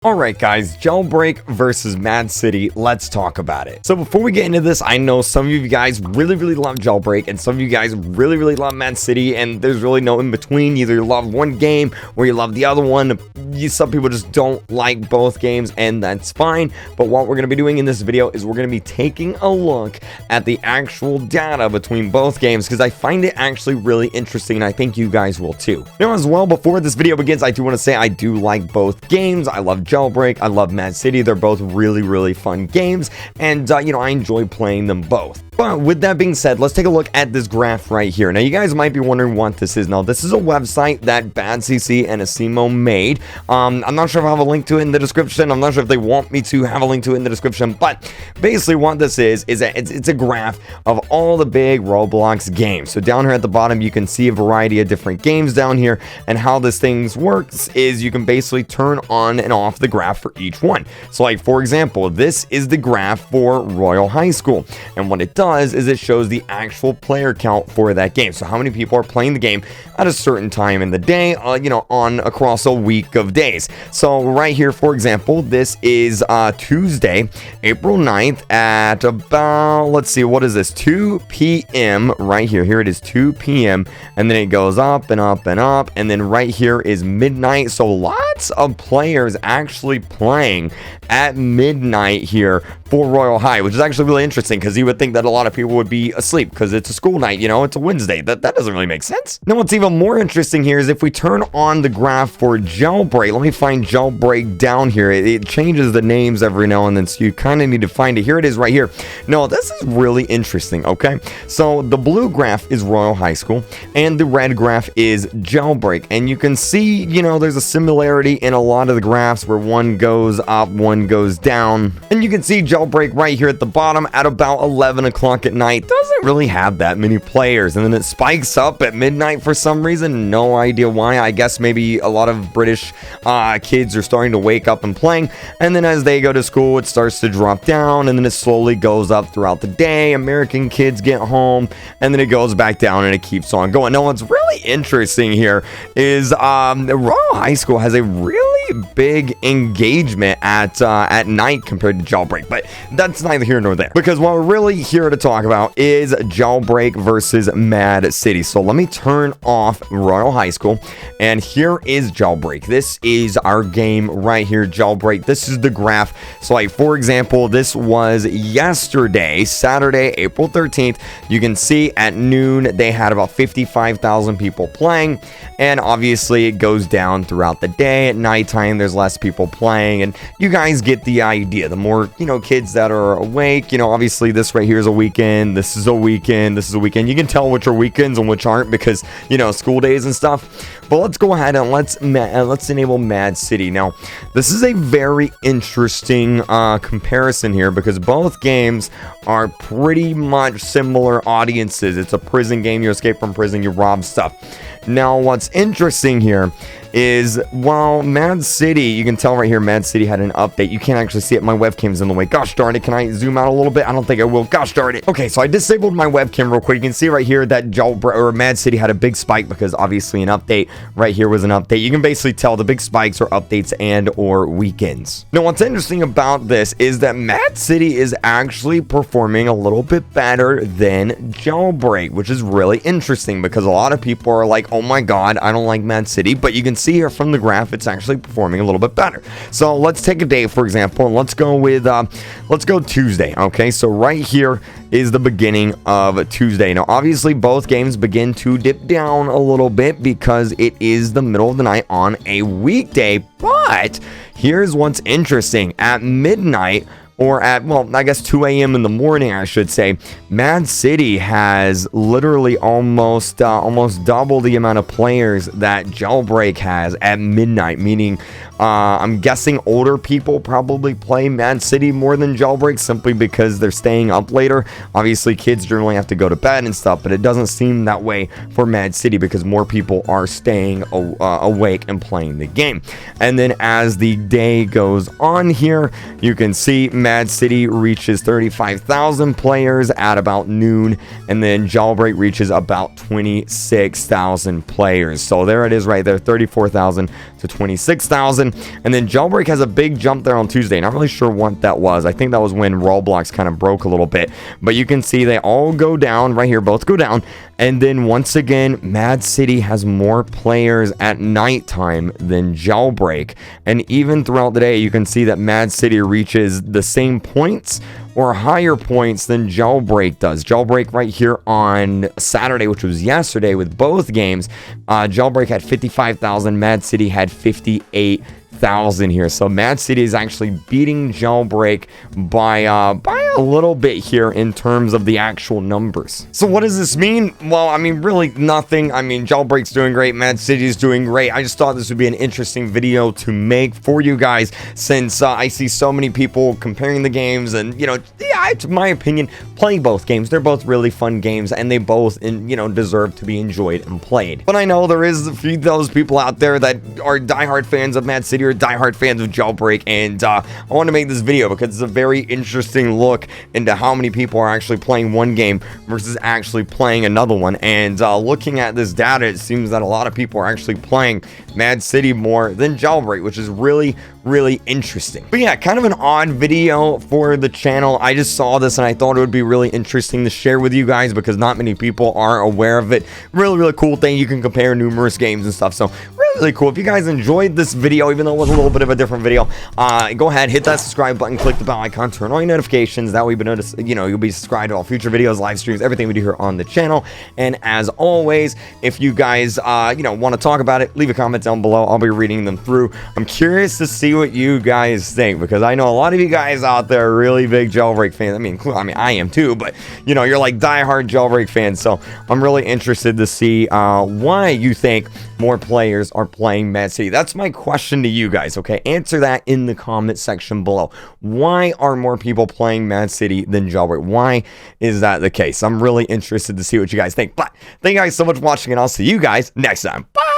Alright guys, Jailbreak versus Mad City, let's talk about it. So before we get into this, I know some of you guys really love Jailbreak and some of you guys really love Mad City, and there's really no in between. Either you love one game or you love the other one. Some people just don't like both games, and that's fine. But what we're going to be doing in this video is we're going to be taking a look at the actual data between both games, because I find it actually really interesting, and I think you guys will too. Now as well, before this video begins, I do want to say I do like both games. I love Jailbreak, I love Mad City. They're both really fun games, and I enjoy playing them both. But with that being said, let's take a look at this graph right here. Now you guys might be wondering what this is. Now this is a website that BadCC and Asimo made. I'm not sure if I have a link to it in the description. I'm not sure if they want me to have a link to it in the description, but basically what this is that it's a graph of all the big Roblox games. So down here at the bottom you can see a variety of different games down here, and how this thing works is you can basically turn on and off the graph for each one. So like for example, this is the graph for Royal High School, and what it does is it shows the actual player count for that game. So how many people are playing the game at a certain time in the day, on across a week of days. So right here, for example, this is Tuesday, April 9th at about, let's see, what is this, 2 p.m. right here. Here it is, 2 p.m. and then it goes up and up and up, and then right here is midnight. So lots of players actually playing at midnight here for Royal High, which is actually really interesting, because you would think that a lot of people would be asleep because it's a school night, it's a Wednesday. That doesn't really make sense. Now what's even more interesting here is if we turn on the graph for Jailbreak. Let me find Jailbreak down here. It changes the names every now and then, so you kind of need to find it. Here it is right here. No, this is really interesting, okay? So the blue graph is Royal High School and the red graph is Jailbreak, and you can see, there's a similarity in a lot of the graphs where one goes up, one goes down, and you can see Jailbreak right here at the bottom at about 11 o'clock at night doesn't really have that many players, and then it spikes up at midnight for some reason. No idea why. I guess maybe a lot of British kids are starting to wake up and playing, and then as they go to school it starts to drop down, and then it slowly goes up throughout the day. American kids get home and then it goes back down and it keeps on going. Now what's really interesting here is Royal High School has a really big engagement at night compared to Jailbreak, but that's neither here nor there, because what we're really here to talk about is Jailbreak versus Mad City. So let me turn off Royal High School, and here is Jailbreak. This is our game right here, Jailbreak. This is the graph. So like for example, this was yesterday, Saturday, April 13th. You can see at noon they had about 55,000 people playing, and obviously it goes down throughout the day. At nighttime there's less people playing, and you guys get the idea. The more kids that are awake, obviously this right here is a weekend, this is a weekend, this is a weekend. You can tell which are weekends and which aren't because school days and stuff. But let's go ahead and let's enable Mad City. Now this is a very interesting comparison here, because both games are pretty much similar audiences. It's a prison game. You escape from prison, you rob stuff. Now what's interesting here is, while Mad City, you can tell right here, Mad City had an update. You can't actually see it. My webcam's in the way. Gosh darn it. Can I zoom out a little bit? I don't think I will. Gosh darn it. Okay, so I disabled my webcam real quick. You can see right here that Mad City had a big spike, because obviously an update right here was an update. You can basically tell the big spikes are updates and or weekends. Now what's interesting about this is that Mad City is actually performing a little bit better than Jailbreak, which is really interesting, because a lot of people are like, oh my god, I don't like Mad City, but you can see here from the graph it's actually performing a little bit better. So let's take a day, for example, and let's go with let's go Tuesday. Okay, so right here is the beginning of Tuesday. Now obviously both games begin to dip down a little bit because it is the middle of the night on a weekday, but here's what's interesting. At midnight, or at, well, I guess 2 a.m. in the morning, I should say, Mad City has literally almost double the amount of players that Jailbreak has at midnight, meaning I'm guessing older people probably play Mad City more than Jailbreak, simply because they're staying up later. Obviously kids generally have to go to bed and stuff, but it doesn't seem that way for Mad City, because more people are staying awake and playing the game. And then as the day goes on here, you can see Mad Mad City reaches 35,000 players at about noon, and then Jailbreak reaches about 26,000 players. So there it is right there, 34,000 to 26,000. And then Jailbreak has a big jump there on Tuesday. Not really sure what that was. I think that was when Roblox kind of broke a little bit. But you can see they all go down right here, both go down. And then once again, Mad City has more players at nighttime than Jailbreak. And even throughout the day, you can see that Mad City reaches the same points or higher points than Jailbreak does. Jailbreak right here on Saturday, which was yesterday with both games, Jailbreak had 55,000, Mad City had 58,000 here. So Mad City is actually beating Jailbreak by a little bit here in terms of the actual numbers. So what does this mean? Well, I mean, really nothing. I mean, Jailbreak's doing great, Mad City's doing great. I just thought this would be an interesting video to make for you guys, since I see so many people comparing the games, and yeah, it's my opinion, playing both games. They're both really fun games, and they both deserve to be enjoyed and played. But I know there is a few of those people out there that are diehard fans of Mad City or diehard fans of Jailbreak, and I want to make this video because it's a very interesting look into how many people are actually playing one game versus actually playing another one. And looking at this data, it seems that a lot of people are actually playing Mad City more than Jailbreak, which is really interesting. But yeah, kind of an odd video for the channel. I just saw this and I thought it would be really interesting to share with you guys because not many people are aware of it. Really cool thing. You can compare numerous games and stuff. So really cool. If you guys enjoyed this video, even though it was a little bit of a different video, go ahead, hit that subscribe button, click the bell icon, turn on your notifications. That way you'll be subscribed to all future videos, live streams, everything we do here on the channel. And as always, if you guys want to talk about it, leave a comment down below. I'll be reading them through. I'm curious to see what you guys think, because I know a lot of you guys out there are really big Jailbreak fans. I mean I am too, but you're like diehard Jailbreak fans. So I'm really interested to see why you think more players are playing Mad City. That's my question to you guys, okay? Answer that in the comment section below. Why are more people playing Mad City than Jailbreak? Why is that the case? I'm really interested to see what you guys think. But thank you guys so much for watching, and I'll see you guys next time. Bye!